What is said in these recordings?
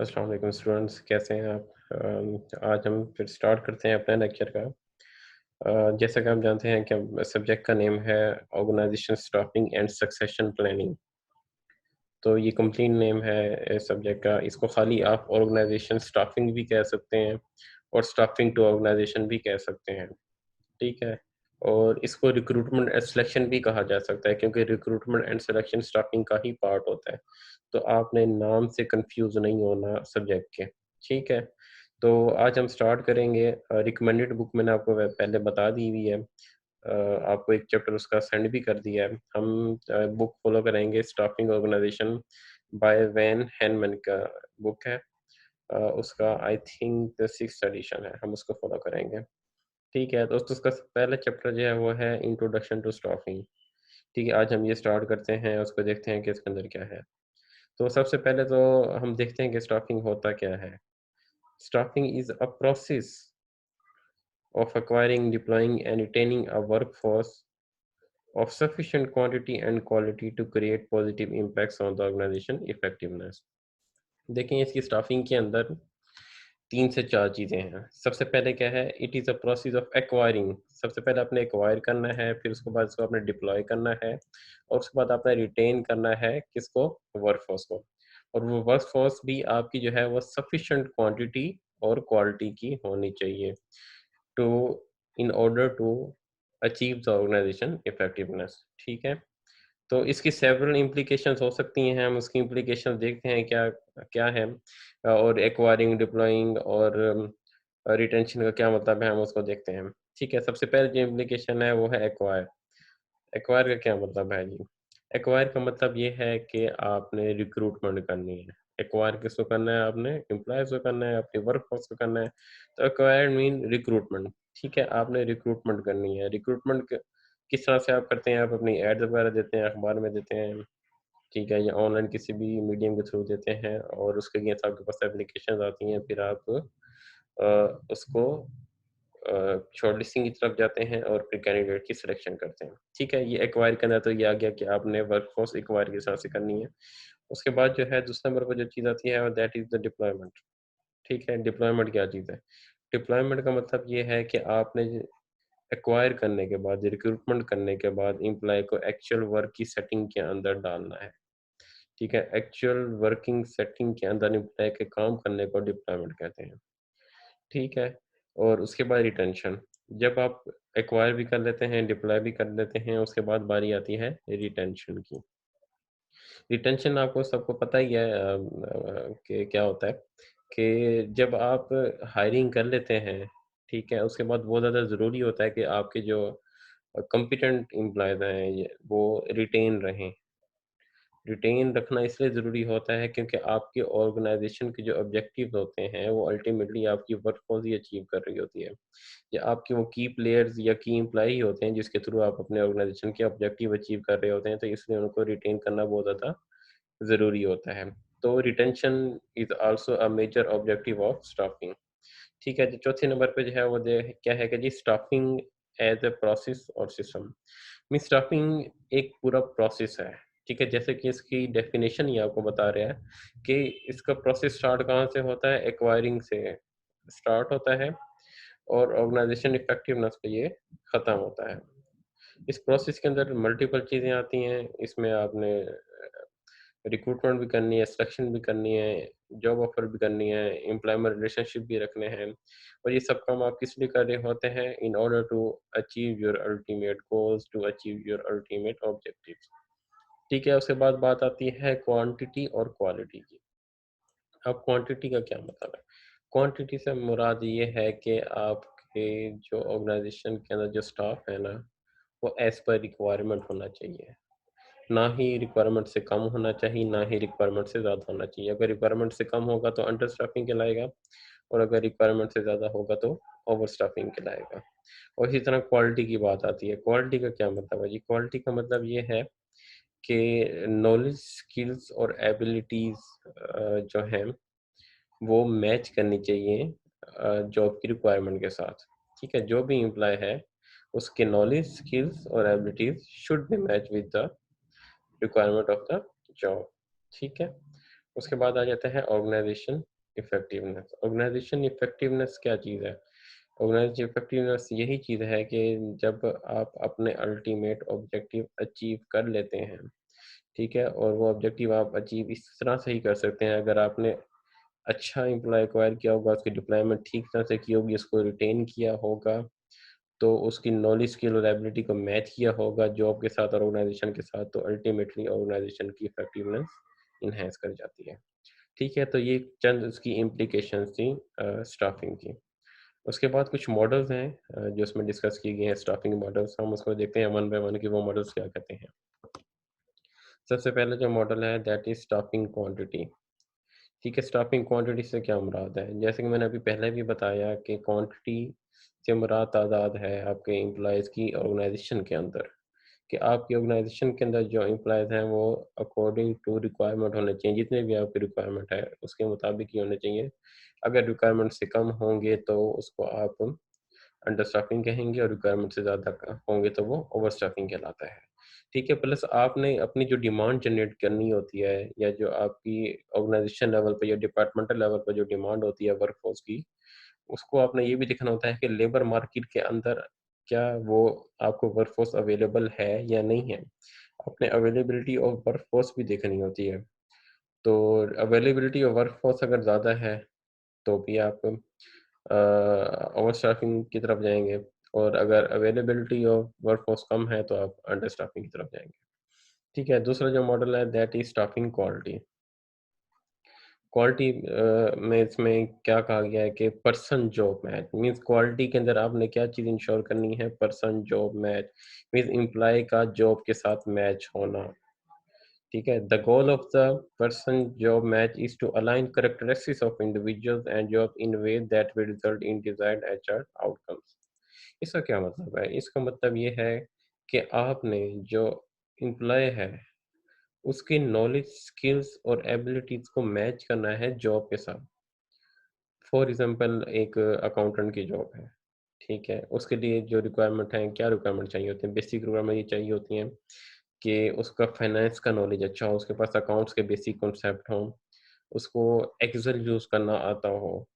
अस्सलाम वालेकुम स्टूडेंट्स, कैसे हैं आप? आज हम फिर स्टार्ट करते हैं अपने लेक्चर का। जैसा कि आप जानते हैं कि सब्जेक्ट का नेम है organisation staffing and succession planning. तो ये कंप्लीट नेम है इस सब्जेक्ट का। इसको खाली आप ऑर्गेनाइजेशन स्टाफिंग भी कह सकते हैं और स्टाफिंग टू ऑर्गेनाइजेशन भी कह सकते हैं। ठीक है। और इसको रिक्रूटमेंट एंड सिलेक्शन भी कहा जा सकता है, क्योंकि रिक्रूटमेंट एंड सिलेक्शन स्टाफिंग का ही पार्ट होता है। तो आपने नाम से कंफ्यूज नहीं होना सब्जेक्ट के। ठीक है। तो आज हम स्टार्ट करेंगे। रिकमेंडेड बुक मैंने आपको पहले बता दी हुई है। आपको एक चैप्टर उसका सेंड भी कर दिया है। हम बुक फॉलो करेंगे, staffing organisation by Van Heneman का बुक है। उसका आई थिंक 6th एडिशन है, हम उसको फॉलो करेंगे। ठीक है दोस्तों, उसका पहला चैप्टर जो है वो है इंट्रोडक्शन टू स्टाफिंग। ठीक है, आज हम ये स्टार्ट करते हैं, उसको देखते हैं कि इसके अंदर क्या है। तो सबसे पहले तो हम देखते हैं कि स्टाफिंग होता क्या है। Staffing is a process of acquiring, deploying, and retaining a workforce of sufficient quantity and quality to create positive impacts on the organization effectiveness। देखें, इसकी स्टाफिंग के अंदर 3 से 4 चीज़ें हैं। सबसे पहले क्या है, it is a process of acquiring. सबसे पहले आपने एक्वायर करना है, फिर उसके बाद इसको आपने डिप्लॉय करना है, और उसके बाद आपने रिटेन करना है किसको, वर्कफोर्स को। और वो वर्कफोर्स भी आपकी जो है वो सफिशिएंट क्वांटिटी और क्वालिटी की होनी चाहिए to in order to achieve the organisation effectiveness. ठीक है। तो इसकी सेवरल इम्प्लीकेशंस हो सकती हैं, हम उसकी इम्प्लीकेशंस देखते हैं क्या क्या है। और एक्वायरिंग, डिप्लॉइंग और रिटेंशन का क्या मतलब है, हम उसको देखते हैं। ठीक है। सबसे पहले जो इम्प्लीकेशन है वो है एक्वायर। एक्वायर का क्या मतलब है जी? एक्वायर का मतलब ये है कि आपने रिक्रूटमेंट करनी है। एक्वायर किसको करना है? आपने एम्प्लॉयज को करना है, अपने वर्क फोर्स को करना है। तो एक्वायर मीन रिक्रूटमेंट। ठीक है, आपने रिक्रूटमेंट करनी है। रिक्रूटमेंट किस तरह से आप करते हैं? आप अपनी एड्स वगैरह देते हैं, अखबार में देते हैं, ठीक है, या ऑनलाइन किसी भी मीडियम के थ्रू देते हैं, और उसके अगेंस्ट आपके पास एप्लीकेशन आती हैं, फिर आप उसको शॉर्टलिस्टिंग की तरफ जाते हैं और फिर कैंडिडेट की सिलेक्शन करते हैं। ठीक है, ये एक्वायर करना, तो ये आ गया कि आपने वर्कफोर्स एक्वायर किस तरह से करनी है। उसके बाद जो है दूसरे नंबर पर जो चीज़ आती है दैट इज़ द डिप्लॉयमेंट। ठीक है, डिप्लॉयमेंट क्या चीज़ है? डिप्लॉयमेंट का मतलब ये है कि आपने एक्वायर करने के बाद, रिक्रूटमेंट करने के बाद एम्प्लॉय को एक्चुअल वर्क की सेटिंग के अंदर डालना है। ठीक है, एक्चुअल वर्किंग सेटिंग के अंदर एम्प्लॉय के काम करने को डिप्लॉयमेंट कहते हैं। ठीक है। और उसके बाद रिटेंशन। जब आप एक्वायर भी कर लेते हैं, डिप्लॉय भी कर लेते हैं, उसके बाद बारी आती है रिटेंशन की। रिटेंशन आपको सबको पता ही है कि क्या होता है कि जब आप हायरिंग कर लेते हैं, ठीक है, उसके बाद बहुत ज़्यादा ज़रूरी होता है कि आपके जो कॉम्पिटेंट एम्प्लॉयज़ हैं वो रिटेन रहें। रिटेन रखना इसलिए ज़रूरी होता है क्योंकि आपके ऑर्गेनाइज़ेशन के जो ऑब्जेक्टिव्स होते हैं वो अल्टीमेटली आपकी वर्कफ़ोर्स ही अचीव कर रही होती है। या आपके वो की प्लेयर्स या की एम्प्लॉयी होते हैं जिसके थ्रू आप अपने ऑर्गेनाइज़ेशन के ऑब्जेक्टिव अचीव कर रहे होते हैं, तो इसलिए उनको रिटेन करना बहुत ज़्यादा ज़रूरी होता है। तो retention is also a major objective of staffing. ठीक है, जो चौथे नंबर पे जो है वो क्या है कि जी स्टाफिंग एज़ अ प्रोसेस और सिस्टम। मीन्स स्टाफिंग एक पूरा प्रोसेस है। ठीक है, जैसे कि इसकी डेफिनेशन ही आपको बता रहा है कि इसका प्रोसेस स्टार्ट कहाँ से होता है? एक्वायरिंग से स्टार्ट होता है और ऑर्गेनाइजेशन इफेक्टिवनेस पे ये खत्म होता है। इस प्रोसेस के अंदर मल्टीपल चीज़ें आती हैं। इसमें आपने रिक्रूटमेंट भी करनी है, सिलेक्शन भी करनी है, जॉब ऑफर भी करनी है, एम्प्लॉयमेंट रिलेशनशिप भी रखने हैं, और ये सब काम आप किस लिए कर रहे होते हैं? In order to achieve your ultimate goals, to achieve your ultimate objectives. ठीक है, उसके बाद बात आती है क्वांटिटी और क्वालिटी की। अब क्वांटिटी का क्या मतलब है? क्वांटिटी से मुराद ये है कि आपके जो ऑर्गेनाइजेशन के अंदर जो स्टाफ है ना, वो एज़ पर रिक्वायरमेंट होना चाहिए। ना ही रिक्वायरमेंट से कम होना चाहिए, ना ही रिक्वायरमेंट से ज़्यादा होना चाहिए। अगर रिक्वायरमेंट से कम होगा तो अंडर स्टाफिंग कहलाएगा, और अगर रिक्वायरमेंट से ज़्यादा होगा तो ओवर स्टाफिंग कहलाएगा। और इसी तरह क्वालिटी की बात आती है। क्वालिटी का क्या मतलब है जी? क्वालिटी का मतलब ये है कि नॉलेज, स्किल्स और एबिलिटीज़ जो हैं वो मैच करनी चाहिए जॉब की रिक्वायरमेंट के साथ। ठीक है, जो भी एम्प्लॉय है उसके नॉलेज, स्किल्स और abilities should be match with the requirement of the job. ठीक है। उसके बाद आ जाता है ऑर्गेनाइजेशन इफेक्टिवनेस, ऑर्गेनाइजेशन इफेक्टिवनेस क्या चीज़ है? ऑर्गेनाइजेशन इफेक्टिवनेस यही चीज़ है कि जब आप अपने अल्टीमेट ऑब्जेक्टिव अचीव कर लेते हैं, ठीक है? और वो ऑब्जेक्टिव आप अचीव इस तरह से ही कर सकते हैं अगर आपने अच्छा एम्प्लॉयी एक्वायर किया होगा, उसकी डिप्लॉयमेंट ठीक तरह से की होगी, उसको रिटेन किया होगा, तो उसकी नॉलेज, स्किल और एबिलिटी को मैच किया होगा जॉब के साथ और ऑर्गेनाइजेशन के साथ, तो अल्टीमेटली ऑर्गेनाइजेशन की इफेक्टिवनेस इन्हांस कर जाती है। ठीक है, तो ये चंद उसकी इम्प्लीकेशंस थी स्टाफिंग की। उसके बाद कुछ मॉडल्स हैं जो उसमें डिस्कस किए गए हैं स्टाफिंग मॉडल्स, हम उसको देखते हैं वन बाय वन कि वो मॉडल्स क्या कहते हैं। सबसे पहले जो मॉडल है दैट इज़ स्टाफिंग क्वांटिटी। ठीक है, स्टाफिंग क्वांटिटी से क्या मुराद है? जैसे कि मैंने अभी पहले भी बताया कि क्वांटिटी से मुराद तादाद है आपके एम्प्लॉइज़ की ऑर्गेनाइजेशन के अंदर, कि आपकी ऑर्गेनाइजेशन के अंदर जो एम्प्लॉइज़ हैं वो अकॉर्डिंग टू रिक्वायरमेंट होने चाहिए, जितने भी आपकी रिक्वायरमेंट है उसके मुताबिक ही होने चाहिए। अगर रिक्वायरमेंट से कम होंगे तो उसको आप अंडर स्टाफिंग कहेंगे और रिक्वायरमेंट से ज़्यादा होंगे तो वो ओवर स्टाफिंग कहलाता है। ठीक है, प्लस आपने अपनी जो डिमांड जनरेट करनी होती है या जो आपकी ऑर्गेनाइजेशन लेवल पे या डिपार्टमेंटल लेवल पे जो डिमांड होती है वर्कफोर्स की, उसको आपने ये भी देखना होता है कि लेबर मार्केट के अंदर क्या वो आपको वर्कफोर्स अवेलेबल है या नहीं है। आपने अवेलेबिलिटी ऑफ वर्कफोर्स भी देखनी होती है। तो अवेलेबिलिटी ऑफ वर्कफोर्स अगर ज़्यादा है तो भी आप ओवर स्टाफिंग की तरफ जाएँगे और अगर अवेलेबिलिटी ऑफ वर्कफोर्स कम है तो आप अंडर स्टाफिंग की तरफ जाएँगे। ठीक है, दूसरा जो मॉडल है that is staffing quality. Quality में इसमें क्या कहा गया है कि person job match means quality के अंदर आपने क्या चीज़ इंश्योर करनी है, person job match means employee का जॉब के साथ मैच होना। ठीक है, the goal of the person job match is to align characteristics of individuals and job in way that will result in desired HR outcomes. इसका क्या मतलब है? इसका मतलब ये है कि आपने जो एम्प्लॉय है उसकी नॉलेज, स्किल्स और एबिलिटीज को मैच करना है जॉब के साथ। फॉर एग्जांपल एक अकाउंटेंट की जॉब है, ठीक है? उसके लिए जो रिक्वायरमेंट है, क्या रिक्वायरमेंट चाहिए होती है? बेसिक रिक्वायरमेंट ये चाहिए होती हैं कि उसका फाइनेंस का नॉलेज अच्छा हो, उसके पास अकाउंट्स के बेसिक कॉन्सेप्ट हों, उसको एक्सेल यूज़ करना आता हो,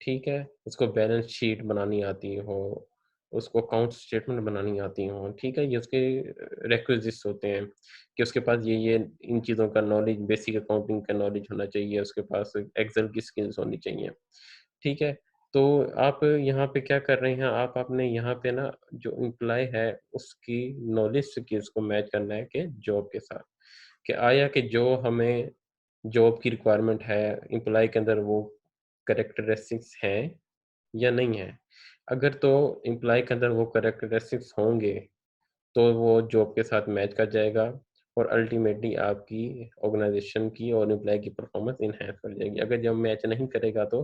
ठीक है? उसको बैलेंस शीट बनानी आती हो, उसको अकाउंट स्टेटमेंट बनानी आती हो, ठीक है? ये उसके रिक्विज़िट्स होते हैं कि उसके पास ये इन चीज़ों का नॉलेज, बेसिक अकाउंटिंग का नॉलेज होना चाहिए, उसके पास एक्सेल की स्किल्स होनी चाहिए, ठीक है? तो आप यहाँ पे क्या कर रहे हैं, आप आपने यहाँ पे ना जो एम्प्लॉयी है, उसकी नॉलेज स्किल्स को मैच करना है कि जॉब के साथ, कि आया कि जो हमें जॉब की रिक्वायरमेंट है, एम्प्लॉयी के अंदर वो कैरेक्टरिस्टिक्स हैं या नहीं है? अगर तो एम्प्लॉयी के अंदर वो कैरेक्टरिस्टिक्स होंगे, तो वो जॉब के साथ मैच कर जाएगा और अल्टीमेटली आपकी ऑर्गेनाइज़ेशन की और एम्प्लॉयी की परफॉर्मेंस एनहांस कर जाएगी। अगर जब मैच नहीं करेगा तो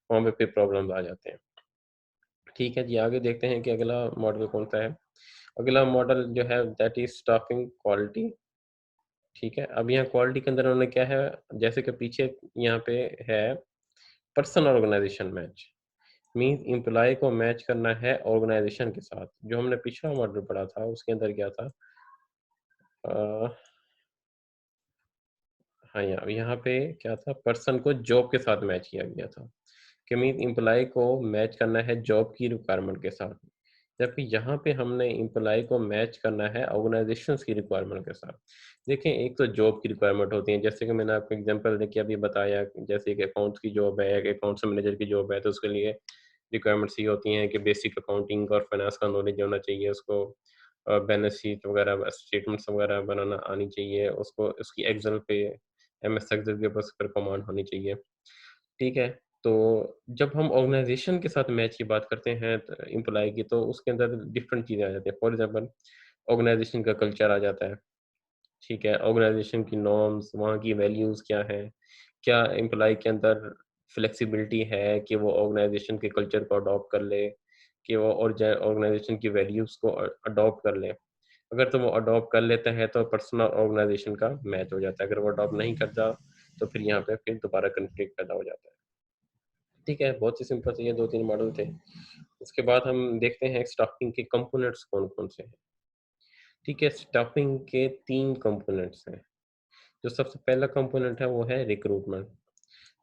वहाँ पे फिर प्रॉब्लम्स आ जाते हैं। ठीक है जी, आगे देखते हैं कि अगला मॉडल कौन-सा है। अगला मॉडल जो है दैट इज़ स्टाफिंग क्वालिटी, ठीक है? अब यहाँ क्वालिटी के अंदर उन्होंने क्या है, जैसे कि पीछे यहाँ पे है person organisation match. Means employee को मैच करना है ऑर्गेनाइजेशन के साथ। जो हमने पिछला मॉडल पढ़ा था उसके अंदर क्या था अ, हाँ, यहाँ पे क्या था पर्सन को जॉब के साथ मैच किया गया था, कि मीन्स एम्प्लॉयी को मैच करना है जॉब की रिक्वायरमेंट के साथ। जबकि यहाँ पे हमने एम्प्लॉयी को मैच करना है ऑर्गेनाइजेशंस की रिक्वायरमेंट के साथ। देखें, एक तो जॉब की रिक्वायरमेंट होती है, जैसे कि मैंने आपको एग्ज़ाम्पल देके अभी बताया, जैसे कि अकाउंट्स की जॉब है, एक अकाउंट्स मैनेजर की जॉब है, तो उसके लिए रिक्वायरमेंट्स ये होती हैं कि बेसिक अकाउंटिंग और फाइनेंस का नॉलेज होना चाहिए उसको, बैलेंस शीट वगैरह, स्टेटमेंट्स वगैरह बनाना आनी चाहिए, उसको उसकी एक्सेल पे एमएस एक्सेल के बस पर कमांड होनी चाहिए, ठीक है? तो जब हम ऑर्गेनाइज़ेशन के साथ मैच की बात करते हैं एम्प्लॉयी की, तो उसके अंदर डिफरेंट चीज़ें आ जाती हैं। फॉर एग्ज़ाम्पल ऑर्गेनाइज़ेशन का कल्चर आ जाता है, ठीक है? ऑर्गेनाइज़ेशन की नॉर्म्स, वहाँ की वैल्यूज़ क्या हैं? क्या एम्प्लॉयी के अंदर फ्लेक्सिबिलिटी है कि वो ऑर्गेनाइज़ेशन के कल्चर को अडॉप्ट कर ले, कि वो और ज ऑर्गेनाइज़ेशन की वैल्यूज़ को अडॉप्ट कर ले। अगर तो वो अडॉप्ट कर लेता है तो पर्सनल ऑर्गेनाइज़ेशन का मैच हो जाता है। अगर वो अडॉप्ट नहीं करता तो फिर यहाँ पे फिर दोबारा कॉन्फ्लिक्ट पैदा हो जाता है। ठीक है, बहुत ही सिंपल से ये 2-3 मॉडल थे। उसके बाद हम देखते हैं स्टाफिंग के कंपोनेंट्स कौन-कौन से हैं। ठीक है, स्टाफिंग के 3 कंपोनेंट्स हैं। जो सबसे पहला कंपोनेंट है वो है रिक्रूटमेंट।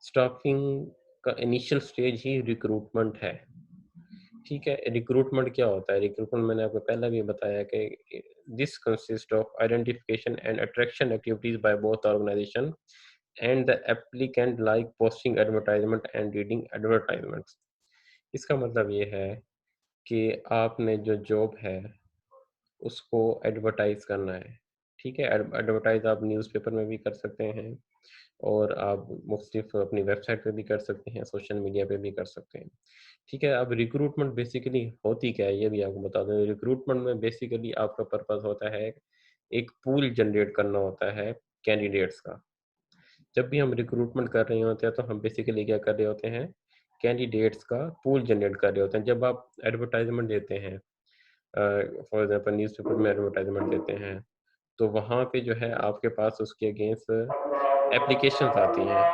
स्टाफिंग का इनिशियल स्टेज ही रिक्रूटमेंट है। ठीक है, रिक्रूटमेंट क्या होता है? रिक्रूटमेंट मैंने आपको पहले भी बताया कि this consist of identification and attraction activities by both organisation and the applicant like posting advertisement and reading advertisements. इसका मतलब ये है कि आपने जो जॉब है उसको एडवर्टाइज करना है। ठीक है, एडवर्टाइज आप न्यूज़पेपर में भी कर सकते हैं और आप मुख्तलिफ अपनी वेबसाइट पे भी कर सकते हैं, सोशल मीडिया पे भी कर सकते हैं। ठीक है, अब रिक्रूटमेंट बेसिकली होती क्या है ये भी आपको बता दूं। रिक्रूटमेंट में बेसिकली आपका पर्पस होता है एक पूल जनरेट करना होता है कैंडिडेट्स का। जब भी हम रिक्रूटमेंट कर रहे होते हैं तो हम बेसिकली क्या कर रहे होते हैं, कैंडिडेट्स का पूल जनरेट कर रहे होते हैं। जब आप एडवर्टाइजमेंट देते हैं, फॉर एग्जांपल न्यूज़पेपर में एडवर्टाइजमेंट देते हैं, तो वहाँ पे जो है आपके पास उसके अगेंस्ट एप्लीकेशंस आती हैं।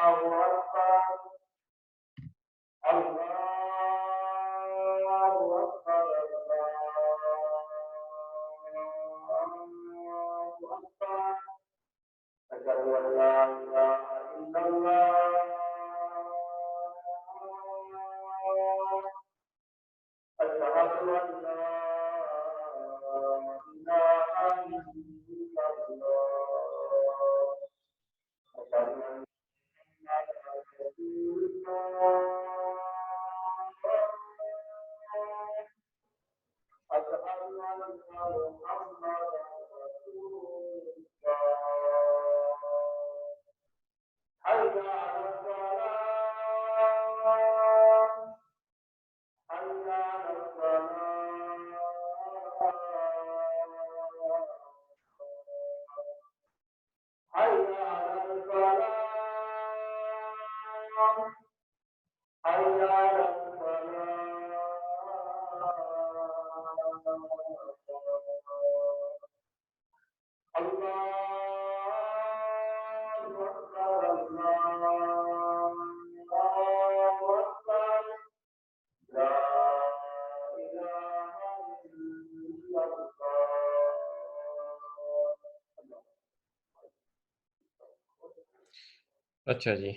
अच्छा जी,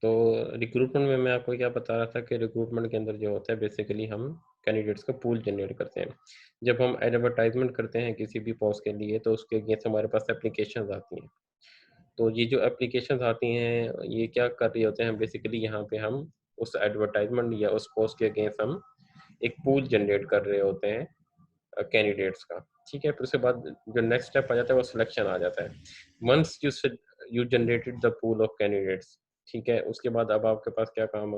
तो रिक्रूटमेंट में मैं आपको क्या बता रहा था कि रिक्रूटमेंट के अंदर जो होता है बेसिकली हम कैंडिडेट्स का पूल जनरेट करते हैं। जब हम एडवर्टाइजमेंट करते हैं किसी भी पोस्ट के लिए तो उसके अगेंस्ट हमारे पास एप्लीकेशंस आती हैं। तो ये जो एप्लीकेशंस आती हैं ये क्या कर रही होते हैं, बेसिकली यहाँ पे हम उस एडवर्टाइजमेंट या उस पोस्ट के अगेंस्ट हम एक पूल जनरेट कर रहे होते हैं कैंडिडेट्स का। ठीक है, फिर उसके बाद जो नेक्स्ट स्टेप आ जाता है वो सिलेक्शन आ जाता है। Once you generated the pool of candidates, ठीक है, उसके बाद अब आपके पास क्या काम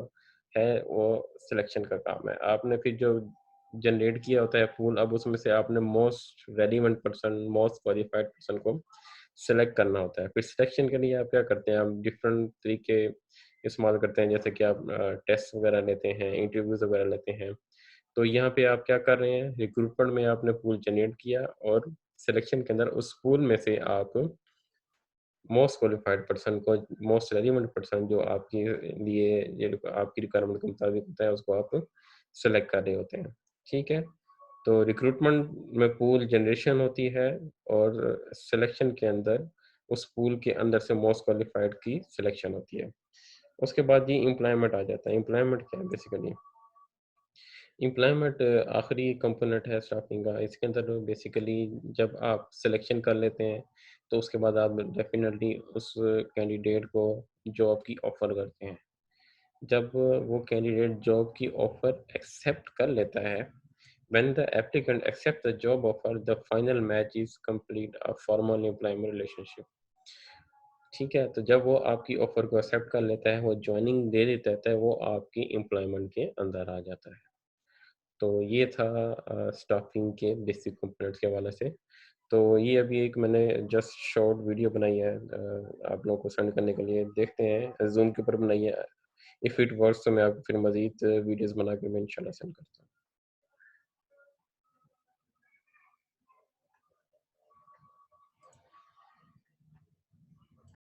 है, वो सिलेक्शन का काम है। आपने फिर जो जनरेट किया होता है पूल, अब उसमें से आपने most relevant person, most qualified person को सेलेक्ट करना होता है। फिर सिलेक्शन के लिए आप क्या करते हैं, आप डिफरेंट तरीके इस्तेमाल करते हैं, जैसे कि आप टेस्ट वगैरह लेते हैं, इंटरव्यूज वगैरह लेते हैं। तो यहाँ पे आप क्या कर रहे हैं, रिक्रूटमेंट में आपने पूल जनरेट किया और सिलेक्शन के अंदर उस पूल में से आप मोस्ट क्वालिफाइड पर्सन को, मोस्ट रेलिवेंट पर्सन जो आपके लिए ये आपकी रिक्वायरमेंट के मुताबिक होता है उसको आप सेलेक्ट कर रहे होते हैं। ठीक है, तो रिक्रूटमेंट में पूल जनरेशन होती है और सिलेक्शन के अंदर उस पूल के अंदर से मोस्ट क्वालिफाइड की सिलेक्शन होती है। उसके बाद ये एम्प्लॉयमेंट आ जाता है। एम्प्लॉयमेंट क्या है बेसिकली, एम्प्लॉयमेंट आखिरी कंपोनेंट है स्टाफिंग का। इसके अंदर बेसिकली जब आप सिलेक्शन कर लेते हैं तो उसके बाद आप डेफिनेटली उस कैंडिडेट को जॉब की ऑफ़र करते हैं। जब वो कैंडिडेट जॉब की ऑफ़र एक्सेप्ट कर लेता है, when the applicant accept the job offer the final match is complete a formal employment relationship. ठीक है, तो जब वो आपकी ऑफ़र को एक्सेप्ट कर लेता है, वो जॉइनिंग दे देता है, वो आपकी एम्प्लॉयमेंट के अंदर आ जाता है। तो ये था स्टाफिंग के बेसिक कंपोनेंट्स के हवाले से। तो ये अभी एक मैंने जस्ट शॉर्ट वीडियो बनाई है आप लोगों को सेंड करने के लिए। देखते हैं ज़ूम के ऊपर बनाई है। इफ़ इट वर्क्स तो मैं आपको फिर मज़ीद वीडियोज़ बना के मैं इंशाल्लाह सेंड करता हूँ।